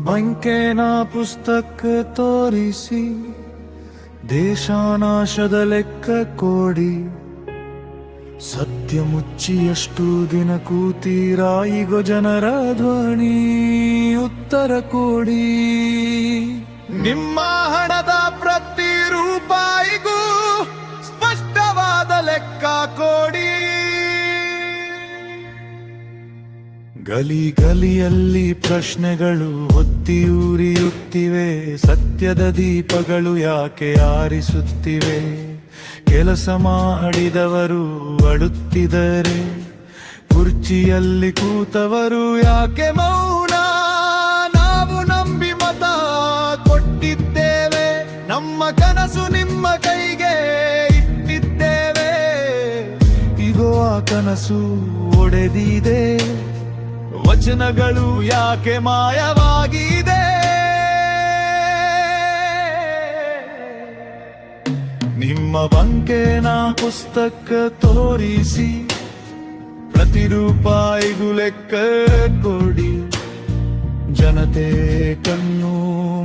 ಬಂಕೆನ ಪುಸ್ತಕ ತೋರಿಸಿ ದೇಶಾನಾಶದ ಲೆಕ್ಕ ಕೊಡಿ. ಸತ್ಯ ಮುಚ್ಚಿ ಎಷ್ಟು ದಿನ ಕೂತೀರಾ, ಈಗ ಜನರ ಧ್ವನಿ ಉತ್ತರ ಕೊಡಿ. ನಿಮ್ಮ ಹಣದ ಪ್ರತಿ ರೂಪಾಯಿಗೂ ಸ್ಪಷ್ಟವಾದ ಲೆಕ್ಕ ಕೊಡಿ. ಗಲಿ ಗಲಿಯಲ್ಲಿ ಪ್ರಶ್ನೆಗಳು ಹೊತ್ತಿಯುರಿಯುತ್ತಿವೆ, ಸತ್ಯದ ದೀಪಗಳು ಯಾಕೆ ಆರಿಸುತ್ತಿವೆ? ಕೆಲಸ ಮಾಡಿದವರು ಅಳುತ್ತಿದ್ದಾರೆ, ಕುರ್ಚಿಯಲ್ಲಿ ಕೂತವರು ಯಾಕೆ ಮೌನ? ನಾವು ನಂಬಿ ಮತ ಕೊಟ್ಟಿದ್ದೇವೆ, ನಮ್ಮ ಕನಸು ನಿಮ್ಮ ಕೈಗೆ ಇಟ್ಟಿದ್ದೇವೆ. ಇಗೋ ಆ ಕನಸು ಒಡೆದಿದೆ, ವಚನಗಳು ಯಾಕೆ ಮಾಯವಾಗಿದೆ? ನಿಮ್ಮ ಬಂಕೆನ ಪುಸ್ತಕ ತೋರಿಸಿ ಪ್ರತಿ ರೂಪಾಯಿಗೂ ಲೆಕ್ಕ ಕೊಡಿ. ಜನತೆ ಕಣ್ಣು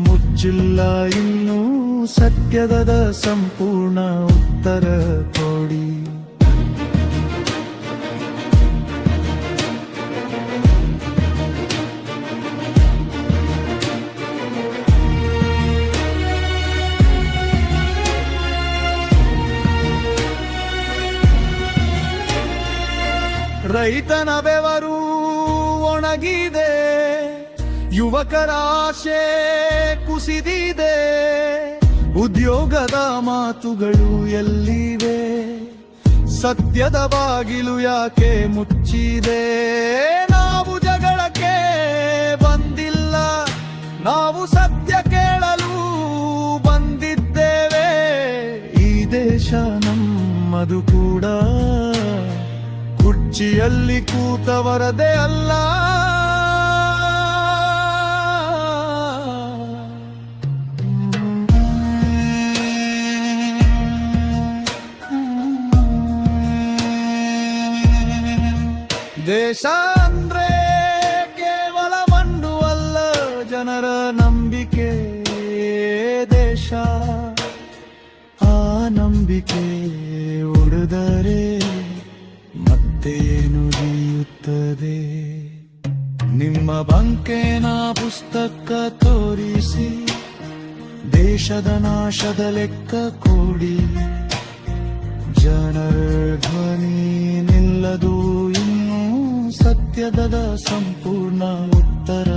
ಮುಚ್ಚಿಲ್ಲ ಇನ್ನೂ, ಸತ್ಯದ ಸಂಪೂರ್ಣ ಉತ್ತರ ಕೊಡಿ. ರೈತನ ಬೆವರು ಒಣಗಿದೆ, ಯುವಕರ ಆಶೆ ಕುಸಿದಿದೆ, ಉದ್ಯೋಗದ ಮಾತುಗಳು ಎಲ್ಲಿವೆ? ಸತ್ಯದ ಬಾಗಿಲು ಯಾಕೆ ಮುಚ್ಚಿದೆ? ನಾವು ಜಗಳಕ್ಕೆ ಬಂದಿಲ್ಲ, ನಾವು ಸತ್ಯ ಕೇಳಲು ಬಂದಿದ್ದೇವೆ. ಈ ದೇಶ ನಮ್ಮದು ಕೂಡ, ಕುರ್ಚಿಯಲ್ಲಿ ಕೂತವರದೇ ಅಲ್ಲ. ದೇಶ ಅಂದ್ರೆ ಕೇವಲ ಮಣ್ಣು ಅಲ್ಲ, ಜನರ ನಂಬಿಕೆ ದೇಶ. ಆ ನಂಬಿಕೆ ಉಳಿದರೆ ಮತ್ತೇನು ಉಳಿಯುತ್ತದೆ? ನಿಮ್ಮ ಬಂಕೆನ ಪುಸ್ತಕ ತೋರಿಸಿ ದೇಶದ ನಾಶದ ಲೆಕ್ಕ ಕೊಡಿ. ಜನರ ಧ್ವನಿ ನಿಲ್ಲದು ಇನ್ನೂ, ಸತ್ಯದ ಸಂಪೂರ್ಣ ಉತ್ತರ